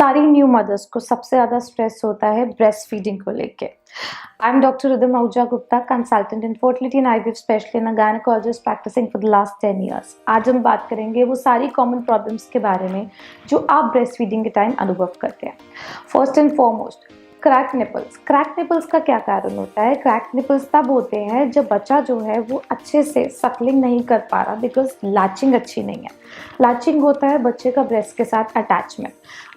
सारी new mothers को सबसे ज़्यादा स्ट्रेस होता है ब्रेस्ट फीडिंग को लेके। I am doctor Rhythm Ahuja Gupta, consultant in fertility and IVF specialist and gynaecologist practising for the last 10 years. आज हम बात करेंगे वो सारी कॉमन प्रॉब्लम्स के बारे में जो आप ब्रेस्ट फीडिंग के टाइम अनुभव करते हैं। First and foremost, crack nipples. Crack nipples का क्या कारण होता है? क्रैक निपल्स तब होते हैं जब बच्चा जो है वो अच्छे से सकलिंग नहीं कर पा रहा, बिकॉज लैचिंग अच्छी नहीं है। लैचिंग होता है बच्चे का ब्रेस्ट के साथ अटैचमेंट।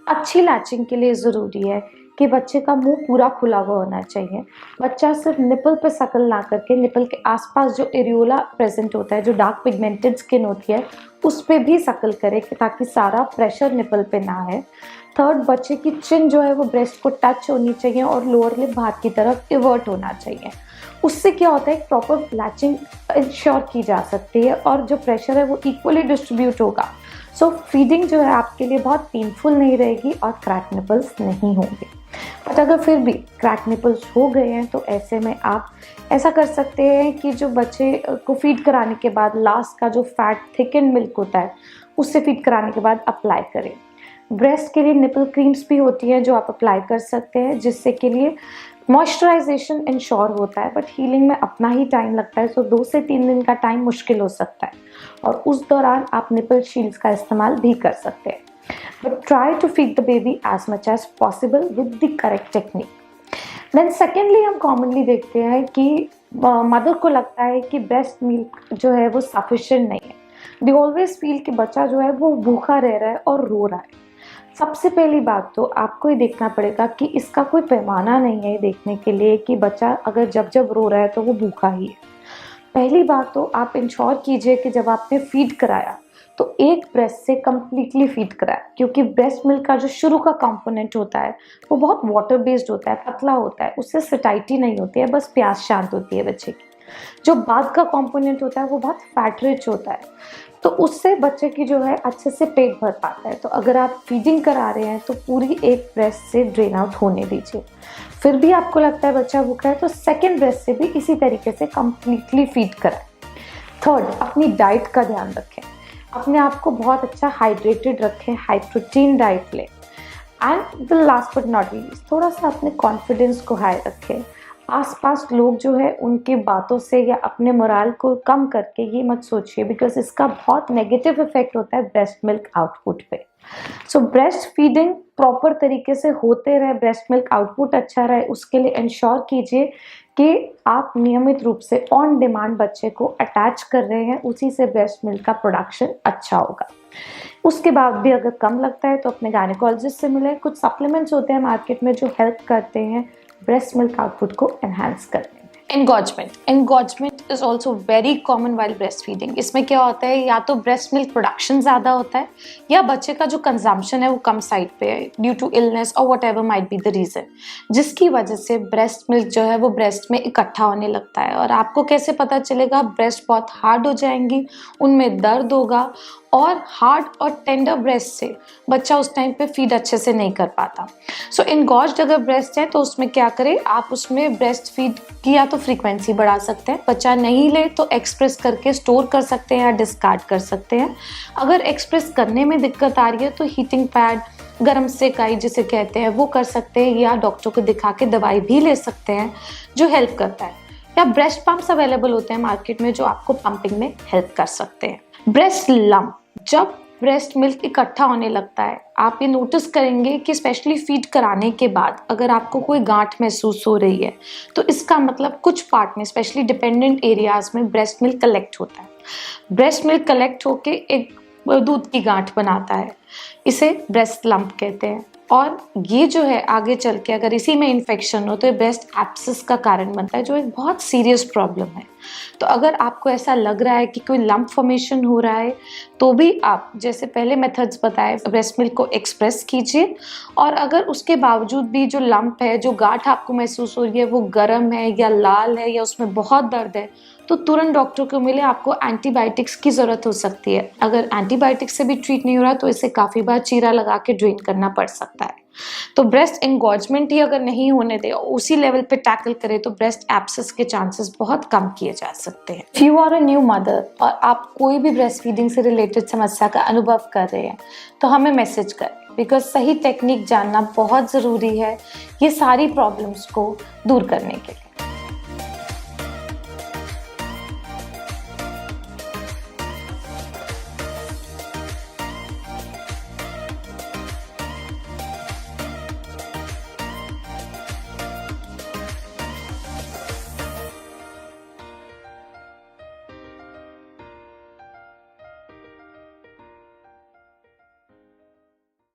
अच्छी लैचिंग के लिए ज़रूरी है कि बच्चे का मुंह पूरा खुला हुआ होना चाहिए। बच्चा सिर्फ निपल पे सकल ना करके निपल के आसपास जो एरियोला प्रेजेंट होता है, जो डार्क पिगमेंटेड स्किन होती है, उस पर भी सकल करे ताकि सारा प्रेशर निपल पे ना है। थर्ड, बच्चे की चिन जो है वो ब्रेस्ट को टच होनी चाहिए और लोअर लिप बाहर की तरफ इवर्ट होना चाहिए। उससे क्या होता है, प्रॉपर लैचिंग इंश्योर की जा सकती है और जो प्रेशर है वो इक्वली डिस्ट्रीब्यूट होगा। सो फीडिंग जो है आपके लिए बहुत पेनफुल नहीं रहेगी और क्रैक निपल्स नहीं होंगे। बट अगर फिर भी क्रैक निपल्स हो गए हैं तो ऐसे में आप ऐसा कर सकते हैं कि जो बच्चे को फीड कराने के बाद लास्ट का जो फैट थिकन मिल्क होता है उससे फीड कराने के बाद अप्लाई करें। ब्रेस्ट के लिए निपल क्रीम्स भी होती हैं जो आप अप्लाई कर सकते हैं, जिससे के लिए मॉइस्चराइजेशन इंश्योर होता है। बट हीलिंग में अपना ही टाइम लगता है, सो 2 से 3 दिन का टाइम मुश्किल हो सकता है और उस दौरान आप निपल शील्ड्स का इस्तेमाल भी कर सकते हैं। But try to feed the baby as much as possible with the correct technique. Then secondly, हम कॉमनली देखते हैं कि मदर को लगता है कि ब्रेस्ट मिल्क जो है वो सफिशिएंट नहीं है। दे ऑलवेज फील कि बच्चा जो है वो भूखा रह रहा है और रो रहा है। सबसे पहली बात तो आपको ये देखना पड़ेगा कि इसका कोई पैमाना नहीं है देखने के लिए कि बच्चा अगर जब जब रो रहा है तो वो भूखा ही है। पहली बात तो आप इंश्योर कीजिए कि जब आपने फीड कराया तो एक ब्रेस्ट से कम्प्लीटली फीड कराया, क्योंकि ब्रेस्ट मिल्क का जो शुरू का कंपोनेंट होता है वो बहुत वाटर बेस्ड होता है, पतला होता है, उससे सटाइटी नहीं होती है, बस प्यास शांत होती है बच्चे की। जो बाद का कंपोनेंट होता है वो बहुत फैट रिच होता है, तो उससे बच्चे की जो है अच्छे से पेट भर पाता है। तो अगर आप फीडिंग करा रहे हैं तो पूरी एक ब्रेस्ट से ड्रेन आउट होने दीजिए। फिर भी आपको लगता है बच्चा भूखा है तो सेकेंड ब्रेस्ट से भी इसी तरीके से कंप्लीटली फीड कराएं। थर्ड, अपनी डाइट का ध्यान रखें, अपने आप को बहुत अच्छा हाइड्रेटेड रखें, हाई प्रोटीन डाइट लें। And the last but not least, थोड़ा सा अपने कॉन्फिडेंस को हाई रखें। आसपास लोग जो है उनकी बातों से या अपने मोराल को कम करके ये मत सोचिए, बिकॉज इसका बहुत नेगेटिव इफेक्ट होता है ब्रेस्ट मिल्क आउटपुट पे। सो ब्रेस्ट फीडिंग प्रॉपर तरीके से होते रहे, ब्रेस्ट मिल्क आउटपुट अच्छा रहे, उसके लिए इंश्योर कीजिए कि आप नियमित रूप से ऑन डिमांड बच्चे को अटैच कर रहे हैं, उसी से ब्रेस्ट मिल्क का प्रोडक्शन अच्छा होगा। उसके बाद भी अगर कम लगता है तो अपने गायनेकोलॉजिस्ट से मिलें। कुछ सप्लीमेंट्स होते हैं मार्केट में जो हेल्प करते हैं ब्रेस्ट मिल्क आउटपुट को एनहांस करने में। Engorgement is also very common while breast feeding. इसमें क्या होता है, या तो ब्रेस्ट मिल्क प्रोडक्शन ज़्यादा होता है या बच्चे का जो कंजम्पशन है वो कम साइड पे है ड्यू टू इलनेस और what ever might be the reason, जिसकी वजह से ब्रेस्ट मिल्क जो है वो ब्रेस्ट में इकट्ठा होने लगता है। और आपको कैसे पता चलेगा? ब्रेस्ट बहुत हार्ड हो जाएंगी, उनमें दर्द होगा और हार्ड और टेंडर ब्रेस्ट से बच्चा उस टाइम पे फीड अच्छे से नहीं कर पाता। सो इनगॉज्ड अगर ब्रेस्ट है तो उसमें क्या करें, आप उसमें ब्रेस्ट फीड की या तो फ्रीक्वेंसी बढ़ा सकते हैं, बच्चा नहीं ले तो एक्सप्रेस करके स्टोर कर सकते हैं या डिस्कार्ड कर सकते हैं। अगर एक्सप्रेस करने में दिक्कत आ रही है तो हीटिंग पैड, गर्म सेकाई जिसे कहते हैं, वो कर सकते हैं या डॉक्टर को दिखा के दवाई भी ले सकते हैं जो हेल्प करता है। या ब्रेस्ट पंप्स अवेलेबल होते हैं मार्केट में जो आपको पंपिंग में हेल्प कर सकते हैं। ब्रेस्ट लम्प, जब ब्रेस्ट मिल्क इकट्ठा होने लगता है आप ये नोटिस करेंगे कि स्पेशली फीड कराने के बाद अगर आपको कोई गांठ महसूस हो रही है तो इसका मतलब कुछ पार्ट में, स्पेशली डिपेंडेंट एरियाज में ब्रेस्ट मिल्क कलेक्ट होता है। ब्रेस्ट मिल्क कलेक्ट होके एक दूध की गांठ बनाता है, इसे ब्रेस्ट लंप कहते हैं। और ये जो है आगे चल के अगर इसी में इन्फेक्शन हो तो ये ब्रेस्ट एब्सेस का कारण बनता है, जो एक बहुत सीरियस प्रॉब्लम है। तो अगर आपको ऐसा लग रहा है कि कोई लंप फॉर्मेशन हो रहा है तो भी आप जैसे पहले मेथड्स बताए ब्रेस्ट मिल्क को एक्सप्रेस कीजिए। और अगर उसके बावजूद भी जो लंप है, जो गांठ आपको महसूस हो रही है वो गर्म है या लाल है या उसमें बहुत दर्द है, तो तुरंत डॉक्टर को मिले। आपको एंटीबायोटिक्स की ज़रूरत हो सकती है। अगर एंटीबायोटिक्स से भी ट्रीट नहीं हो रहा तो इसे काफ़ी बार चीरा लगा के ड्रेन करना पड़ सकता है। तो ब्रेस्ट एंगॉजमेंट ही अगर नहीं होने दे, उसी लेवल पे टैकल करे तो ब्रेस्ट एब्सेस के चांसेस बहुत कम किए जा सकते हैं। If you are a new mother और आप कोई भी ब्रेस्ट फीडिंग से रिलेटेड समस्या का अनुभव कर रहे हैं तो हमें मैसेज करें। बिकॉज सही टेक्निक जानना बहुत ज़रूरी है ये सारी प्रॉब्लम्स को दूर करने के लिए।